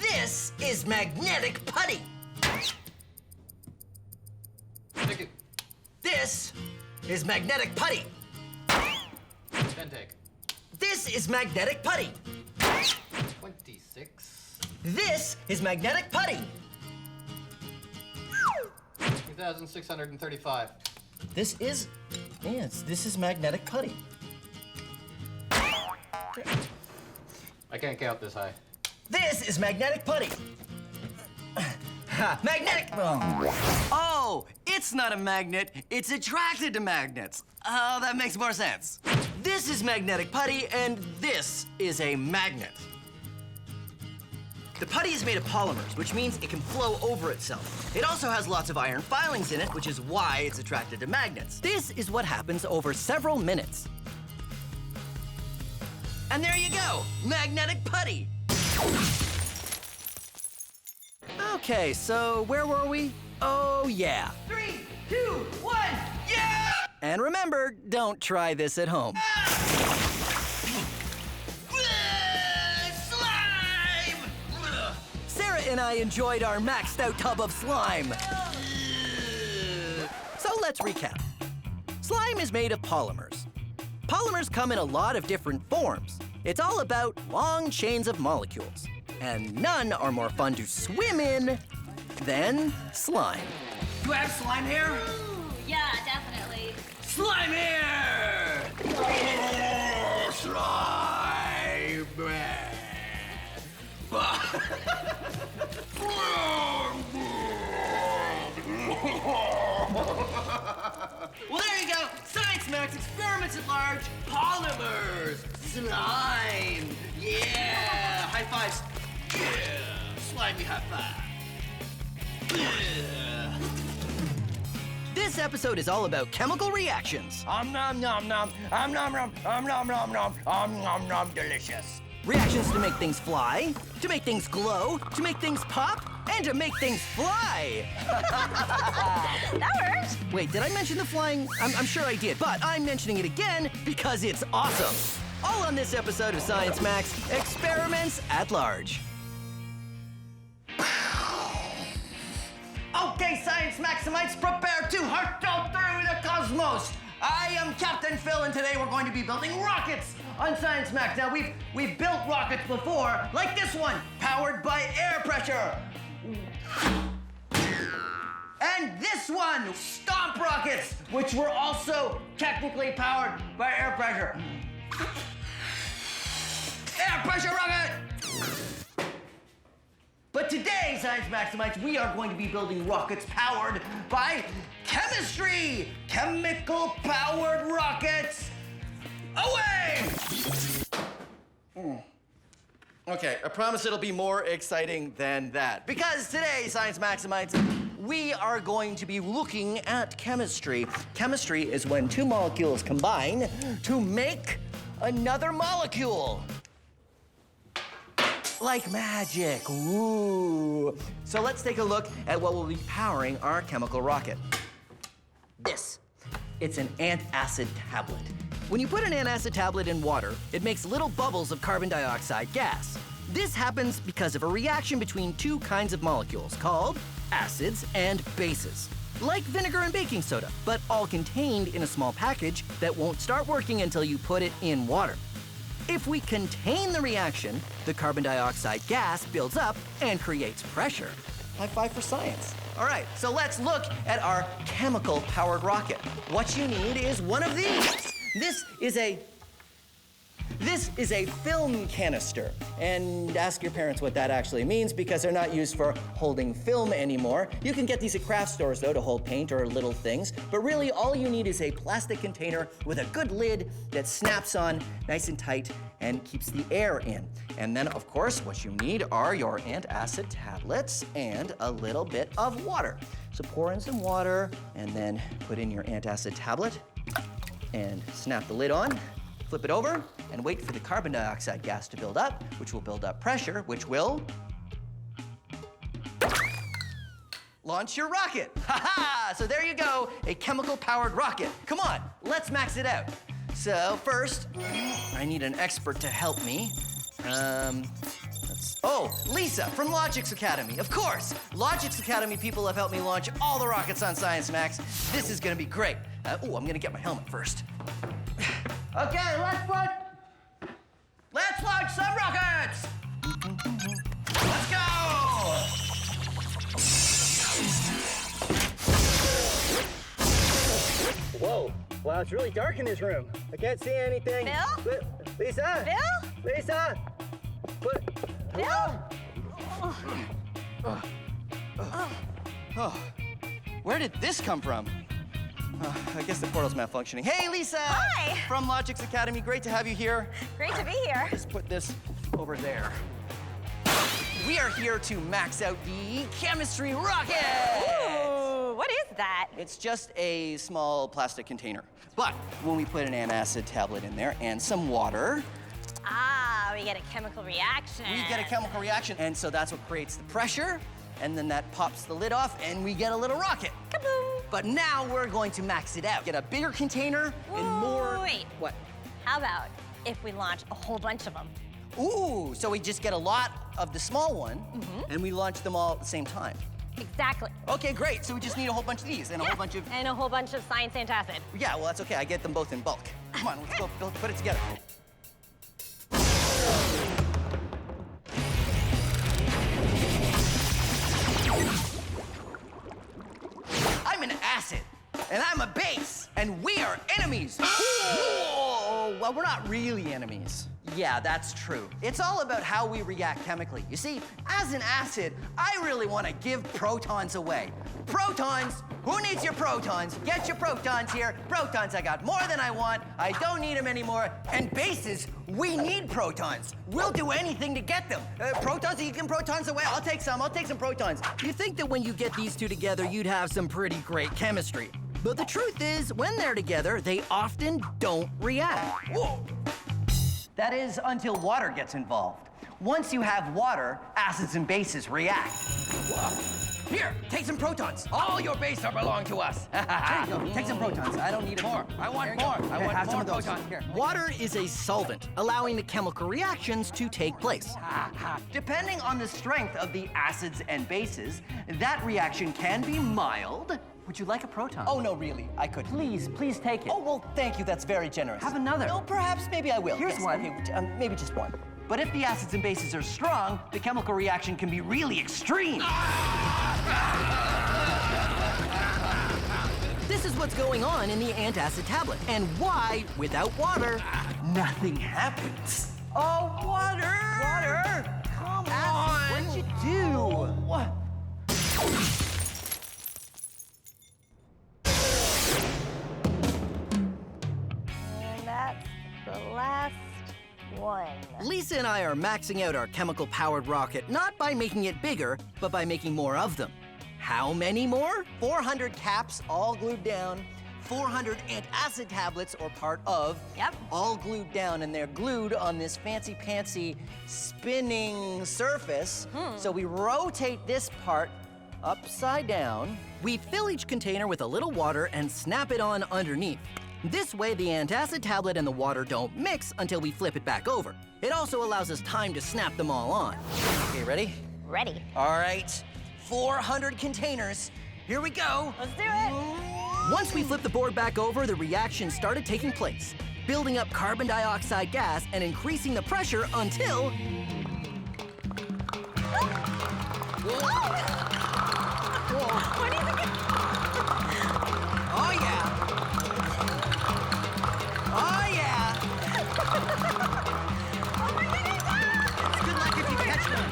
This is magnetic putty. Thank you. This is magnetic putty. 10 take. This is magnetic putty. 26. This is magnetic putty. 2,635. This is magnetic putty. I can't count this high. This is magnetic putty. Magnetic. Oh, it's not a magnet. It's attracted to magnets. Oh, that makes more sense. This is magnetic putty, and this is a magnet. The putty is made of polymers, which means it can flow over itself. It also has lots of iron filings in it, which is why it's attracted to magnets. This is what happens over several minutes. And there you go, magnetic putty. Okay, so where were we? Oh, yeah. 3, 2, 1, yeah! And remember, don't try this at home. Slime! Sarah and I enjoyed our maxed out tub of slime. So let's recap. Slime is made of polymers. Polymers come in a lot of different forms. It's all about long chains of molecules. And none are more fun to swim in than slime. Do I have slime here? Ooh, yeah, definitely. Slime here! Oh, slime! Well, there you go. Science Max experiments at large. Polymers. Slime. Yeah. High fives. Yeah. Slimy high five. Yeah. This episode is all about chemical reactions. Nom nom nom nom. Nom nom nom. Nom nom nom. Nom nom delicious. Reactions to make things fly, to make things glow, to make things pop, and to make things fly. That worked. Wait, did I mention the flying? I'm sure I did, but I'm mentioning it again because it's awesome. All on this episode of Science Max Experiments at Large. Okay, Science Maximites, prepare to hurtle through the cosmos. I am Captain Phil, and today we're going to be building rockets on Science Max. Now, we've built rockets before, like this one, powered by air pressure. And this one, stomp rockets, which were also technically powered by air pressure. Air pressure rocket! But today, Science Maximites, we are going to be building rockets powered by chemistry! Chemical-powered rockets! Away! Okay, I promise it'll be more exciting than that. Because today, Science Maximites, we are going to be looking at chemistry. Chemistry is when two molecules combine to make another molecule. Like magic, ooh. So let's take a look at what will be powering our chemical rocket. This, it's an antacid tablet. When you put an antacid tablet in water, it makes little bubbles of carbon dioxide gas. This happens because of a reaction between two kinds of molecules called acids and bases. Like vinegar and baking soda, but all contained in a small package that won't start working until you put it in water. If we contain the reaction, the carbon dioxide gas builds up and creates pressure. High five for science. All right, so let's look at our chemical-powered rocket. What you need is one of these. This is a film canister. And ask your parents what that actually means because they're not used for holding film anymore. You can get these at craft stores, though, to hold paint or little things. But really, all you need is a plastic container with a good lid that snaps on nice and tight and keeps the air in. And then, of course, what you need are your antacid tablets and a little bit of water. So pour in some water and then put in your antacid tablet and snap the lid on. Flip it over and wait for the carbon dioxide gas to build up, which will build up pressure, which will launch your rocket. Ha-ha! So there you go, a chemical-powered rocket. Come on, let's max it out. So first, I need an expert to help me. Lisa from Logix Academy, of course. Logix Academy people have helped me launch all the rockets on Science Max. This is gonna be great. I'm gonna get my helmet first. Okay, let's launch some rockets! Let's go! Whoa. Wow, it's really dark in this room. I can't see anything. Bill? Lisa? Bill? Lisa? Bill? Where did this come from? I guess the portal's malfunctioning. Hey, Lisa! Hi! From Logix Academy, great to have you here. Great to be here. Let's put this over there. We are here to max out the chemistry rocket! Ooh, what is that? It's just a small plastic container. But when we put an antacid tablet in there and some water, We get a chemical reaction. we get a chemical reaction. And so that's what creates the pressure. And then that pops the lid off and we get a little rocket. Kaboom! But now we're going to max it out. Get a bigger container and more. Wait. What? How about if we launch a whole bunch of them? Ooh, so we just get a lot of the small one and we launch them all at the same time. Exactly. Okay, great. So we just need a whole bunch of these and a whole bunch of. And a whole bunch of science antacid. Yeah, well, that's okay. I get them both in bulk. Come on, let's go put it together. enemies. Well, we're not really enemies. Yeah, that's true. It's all about how we react chemically. You see, as an acid, I really want to give protons away. Protons? Who needs your protons? Get your protons here. Protons, I got more than I want. I don't need them anymore. And bases, we need protons. We'll do anything to get them. Protons, you can protons away. I'll take some protons. You think that when you get these two together, you'd have some pretty great chemistry. But the truth is, when they're together, they often don't react. Whoa. That is until water gets involved. Once you have water, acids and bases react. Whoa. Here, take some protons. All your bases belong to us. Here you go. Take some protons. I don't need more. I want more. I want have more some of those. protons. Here. Water is a solvent, allowing the chemical reactions to take place. Depending on the strength of the acids and bases, that reaction can be mild. Would you like a proton? Oh, no, really, I could. Please take it. Oh, well, thank you, that's very generous. Have another. No, perhaps, maybe I will. Here's Yes, one. Okay, maybe just one. But if the acids and bases are strong, the chemical reaction can be really extreme. This is what's going on in the antacid tablet, and why, without water, Nothing happens. Oh, water! Water! Come on! What'd you do? What? And that's the last one. Lisa and I are maxing out our chemical-powered rocket, not by making it bigger, but by making more of them. How many more? 400 caps all glued down, 400 antacid tablets or part of, Yep. all glued down, and they're glued on this fancy-pantsy spinning surface. So we rotate this part upside down. We fill each container with a little water and snap it on underneath. This way, the antacid tablet and the water don't mix until we flip it back over. It also allows us time to snap them all on. Okay, ready? Ready. All right, 400 containers. Here we go. Let's do it. Once we flip the board back over, the reaction started taking place, building up carbon dioxide gas and increasing the pressure until... What do you think? Oh, yeah. Oh, yeah. Oh my goodness! It's good luck if you catch one.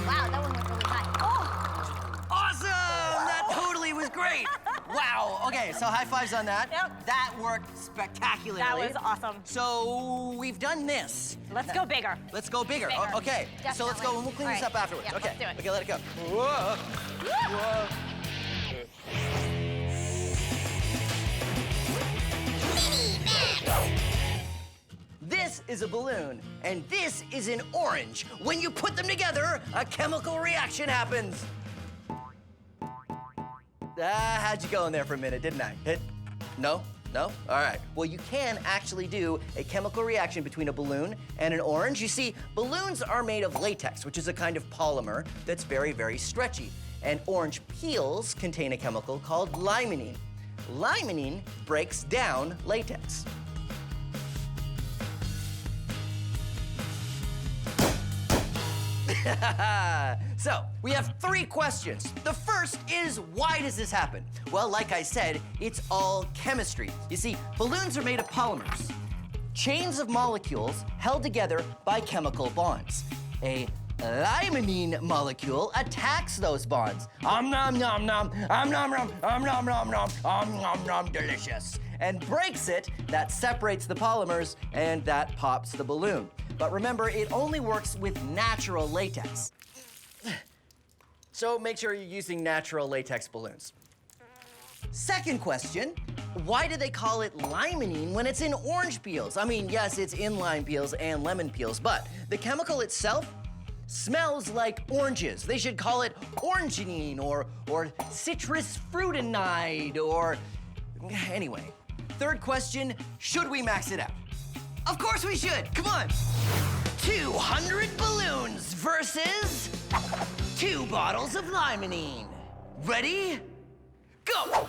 Wow, that one went really high. Oh! Awesome! That totally was great. Wow. Okay, so high fives on that. Yep. That worked spectacularly. That was awesome. So we've done this. Let's go bigger. Let's go bigger. Bigger. Oh, okay. So let's go and we'll clean this up afterwards. Yeah, okay. let's do it. Okay, let it go. Whoa. Whoa. This is a balloon, and this is an orange. When you put them together, a chemical reaction happens. How'd you go in there for a minute, didn't I? No? No? All right. Well, you can actually do a chemical reaction between a balloon and an orange. You see, balloons are made of latex, which is a kind of polymer that's very, very stretchy. And orange peels contain a chemical called limonene. Limonene breaks down latex. So, we have 3 questions. The first is, why does this happen? Well, like I said, it's all chemistry. You see, balloons are made of polymers, chains of molecules held together by chemical bonds. A limonene molecule attacks those bonds. Nom nom nom, nom nom nom, nom nom nom, delicious. And breaks it, that separates the polymers, and that pops the balloon. But remember, it only works with natural latex. So make sure you're using natural latex balloons. Second question, why do they call it limonene when it's in orange peels? I mean, yes, it's in lime peels and lemon peels, but the chemical itself smells like oranges. They should call it orangenine or citrus fruitinide or... Anyway, third question, should we max it out? Of course we should, come on. 200 balloons versus 2 bottles of limonene. Ready? Go!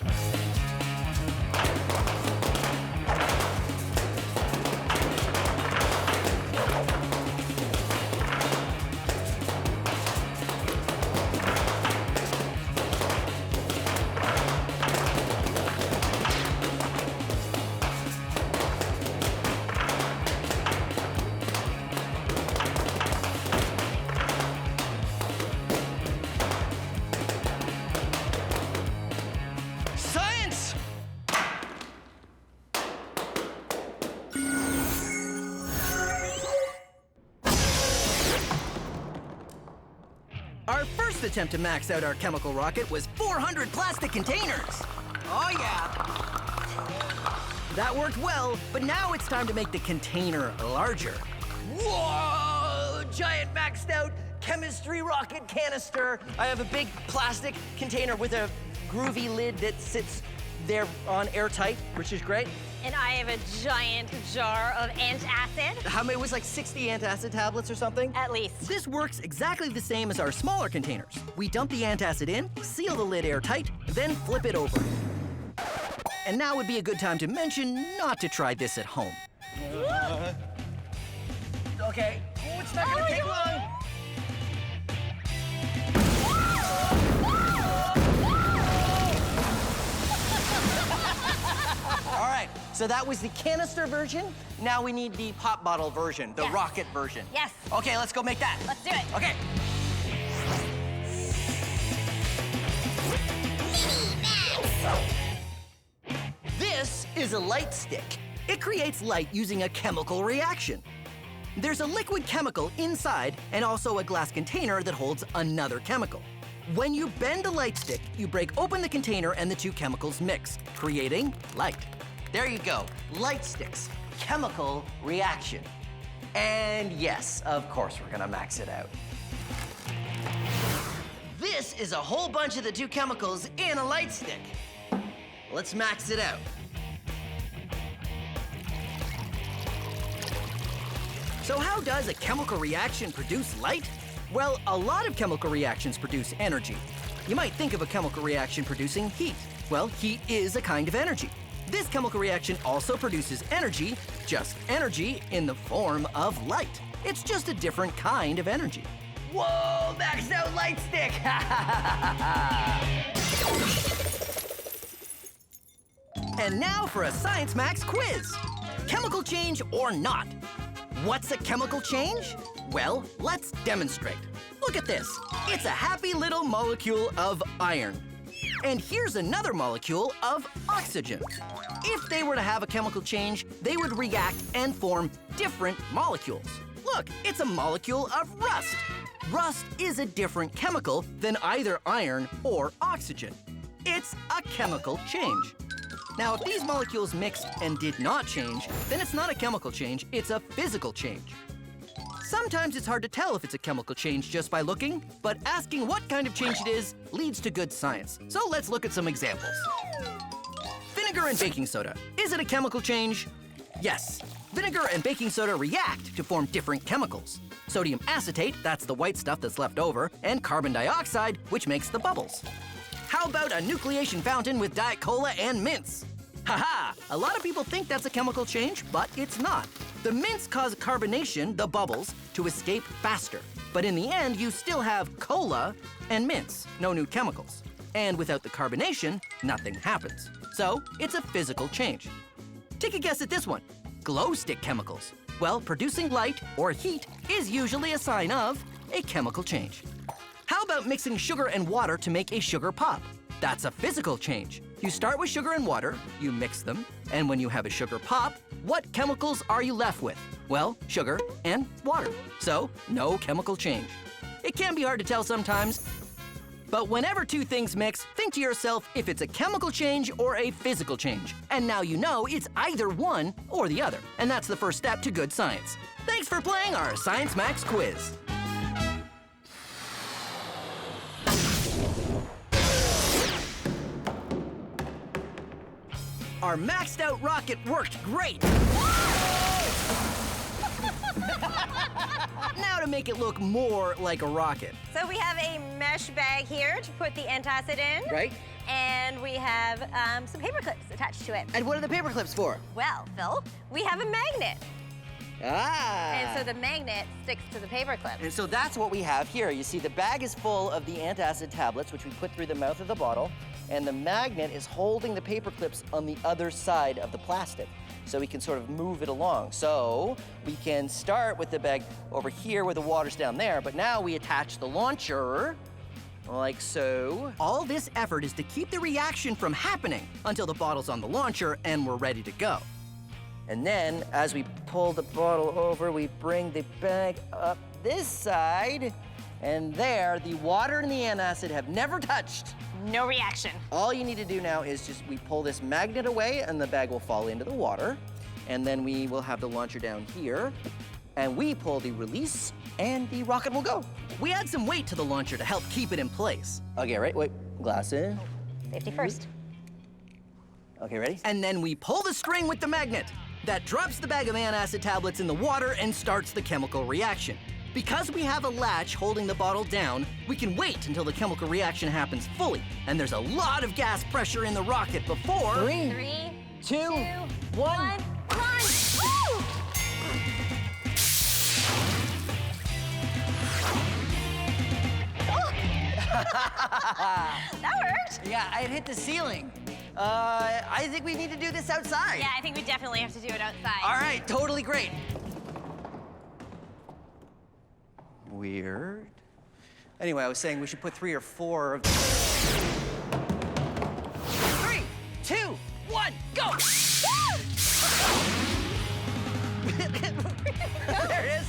Our first attempt to max out our chemical rocket was 400 plastic containers. Oh yeah. That worked well, but now it's time to make the container larger. Whoa! Giant maxed out chemistry rocket canister. I have a big plastic container with a groovy lid that sits there on airtight, which is great. And I have a giant jar of antacid. How many? It was like 60 antacid tablets or something? At least. This works exactly the same as our smaller containers. We dump the antacid in, seal the lid airtight, then flip it over. And now would be a good time to mention not to try this at home. Okay, it's not gonna take long. All right, so that was the canister version. Now we need the pop bottle version, the rocket version. Yes. Okay, let's go make that. Let's do it. Okay. This is a light stick. It creates light using a chemical reaction. There's a liquid chemical inside and also a glass container that holds another chemical. When you bend the light stick, you break open the container and the two chemicals mix, creating light. There you go, light sticks, chemical reaction. And yes, of course we're gonna max it out. This is a whole bunch of the two chemicals in a light stick. Let's max it out. So how does a chemical reaction produce light? Well, a lot of chemical reactions produce energy. You might think of a chemical reaction producing heat. Well, heat is a kind of energy. This chemical reaction also produces energy, just energy in the form of light. It's just a different kind of energy. Whoa, maxed out light stick! And now for a Science Max quiz. Chemical change or not? What's a chemical change? Well, let's demonstrate. Look at this. It's a happy little molecule of iron. And here's another molecule of oxygen. If they were to have a chemical change, they would react and form different molecules. Look, it's a molecule of rust. Rust is a different chemical than either iron or oxygen. It's a chemical change. Now, if these molecules mixed and did not change, then it's not a chemical change, it's a physical change. Sometimes it's hard to tell if it's a chemical change just by looking, but asking what kind of change it is leads to good science. So let's look at some examples. Vinegar and baking soda. Is it a chemical change? Yes. Vinegar and baking soda react to form different chemicals. Sodium acetate, that's the white stuff that's left over, and carbon dioxide, which makes the bubbles. How about a nucleation fountain with Diet Cola and mints? Haha! A lot of people think that's a chemical change, but it's not. The mints cause carbonation, the bubbles, to escape faster. But in the end, you still have cola and mints, no new chemicals. And without the carbonation, nothing happens. So, it's a physical change. Take a guess at this one. Glow stick chemicals. Well, producing light or heat is usually a sign of a chemical change. How about mixing sugar and water to make a sugar pop? That's a physical change. You start with sugar and water, you mix them, and when you have a sugar pop, what chemicals are you left with? Well, sugar and water. So, no chemical change. It can be hard to tell sometimes, but whenever two things mix, think to yourself if it's a chemical change or a physical change. And now you know it's either one or the other. And that's the first step to good science. Thanks for playing our Science Max quiz. Our maxed out rocket worked great. Now to make it look more like a rocket. So we have a mesh bag here to put the antacid in. Right. And we have some paper clips attached to it. And what are the paper clips for? Well, Phil, we have a magnet. Ah. And so the magnet sticks to the paper clip. And so that's what we have here. You see, the bag is full of the antacid tablets, which we put through the mouth of the bottle, and the magnet is holding the paper clips on the other side of the plastic. So we can sort of move it along. So we can start with the bag over here where the water's down there, but now we attach the launcher like so. All this effort is to keep the reaction from happening until the bottle's on the launcher and we're ready to go. And then, as we pull the bottle over, we bring the bag up this side, And there, the water and the antacid have never touched. No reaction. All you need to do now is we pull this magnet away and the bag will fall into the water. And then we will have the launcher down here. And we pull the release and the rocket will go. We add some weight to the launcher to help keep it in place. Okay, right, wait, glasses. Safety first. Okay, ready? And then we pull the string with the magnet. That drops the bag of antacid tablets in the water and starts the chemical reaction. Because we have a latch holding the bottle down, we can wait until the chemical reaction happens fully. And there's a lot of gas pressure in the rocket before... 3, 2, 1, launch! Woo! That worked. Yeah, I hit the ceiling. I think we need to do this outside. Yeah, I think we definitely have to do it outside. All right, totally great. Weird. Anyway, I was saying we should put 3 or 4 of... 3, 2, 1, go! There it is.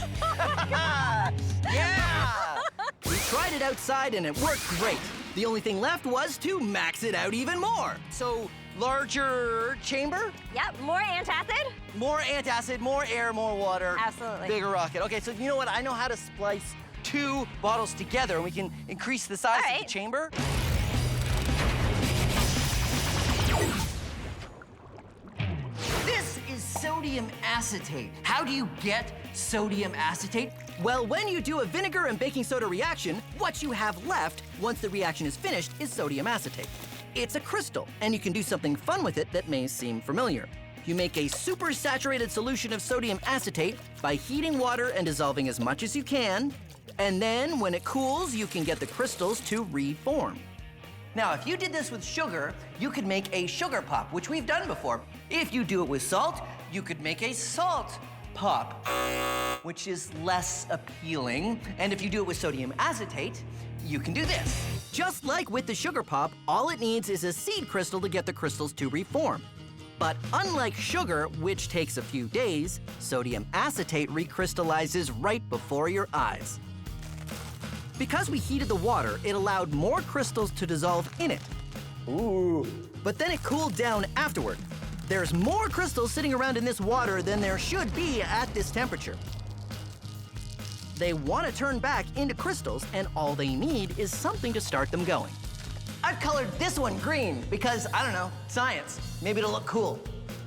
Yeah! We tried it outside and it worked great. The only thing left was to max it out even more. So, larger chamber? Yep, more antacid. More antacid, more air, more water. Absolutely. Bigger rocket. Okay, so you know what? I know how to splice 2 bottles together and we can increase the size All of right. the chamber. This is sodium acetate. How do you get sodium acetate? Well, when you do a vinegar and baking soda reaction, what you have left, once the reaction is finished, is sodium acetate. It's a crystal, and you can do something fun with it that may seem familiar. You make a supersaturated solution of sodium acetate by heating water and dissolving as much as you can, and then when it cools, you can get the crystals to reform. Now, if you did this with sugar, you could make a sugar pop, which we've done before. If you do it with salt, you could make a salt pop, which is less appealing. And if you do it with sodium acetate, you can do this. Just like with the sugar pop, all it needs is a seed crystal to get the crystals to reform. But unlike sugar, which takes a few days, sodium acetate recrystallizes right before your eyes. Because we heated the water, it allowed more crystals to dissolve in it. Ooh. But then it cooled down afterward. There's more crystals sitting around in this water than there should be at this temperature. They want to turn back into crystals, and all they need is something to start them going. I've colored this one green because, I don't know, science. Maybe it'll look cool.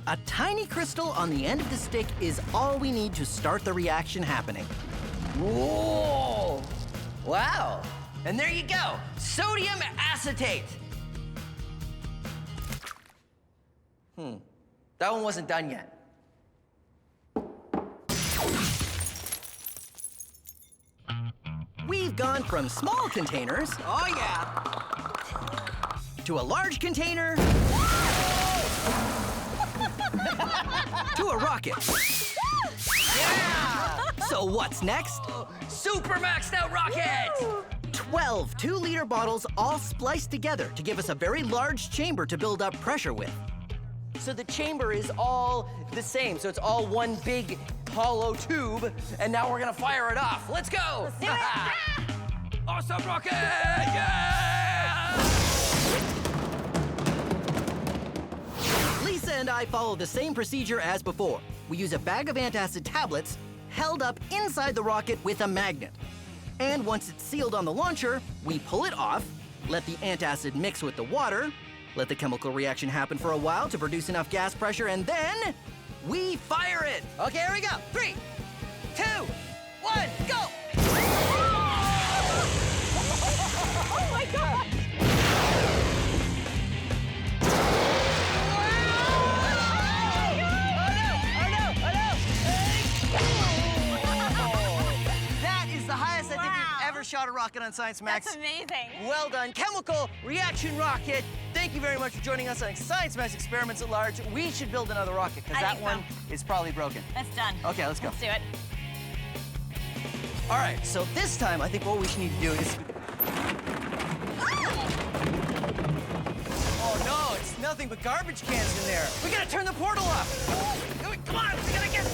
A tiny crystal on the end of the stick is all we need to start the reaction happening. Whoa! Wow. And there you go, sodium acetate. That one wasn't done yet. We've gone from small containers Oh, yeah. to a large container to a rocket. Yeah! So what's next? Super maxed out rocket! 12 2-liter bottles all spliced together to give us a very large chamber to build up pressure with. So the chamber is all the same. So it's all one big hollow tube, and now we're gonna fire it off. Let's go! Let's do it. Awesome rocket! Yeah! Lisa and I follow the same procedure as before. We use a bag of antacid tablets held up inside the rocket with a magnet. And once it's sealed on the launcher, we pull it off, let the antacid mix with the water, let the chemical reaction happen for a while to produce enough gas pressure, and then we fire it. Okay, here we go. 3, 2, 1, go! Oh my God! That is the highest I think we've ever shot a rocket on Science Max. That's amazing. Well done. Chemical reaction rocket. Thank you very much for joining us on Science Max Experiments at Large. We should build another rocket because I that think one is probably broken. That's done. Okay, let's go. Let's do it. All right, so this time I think what we should need to do is... Oh no, it's nothing but garbage cans in there. We gotta turn the portal off. Come on, we gotta get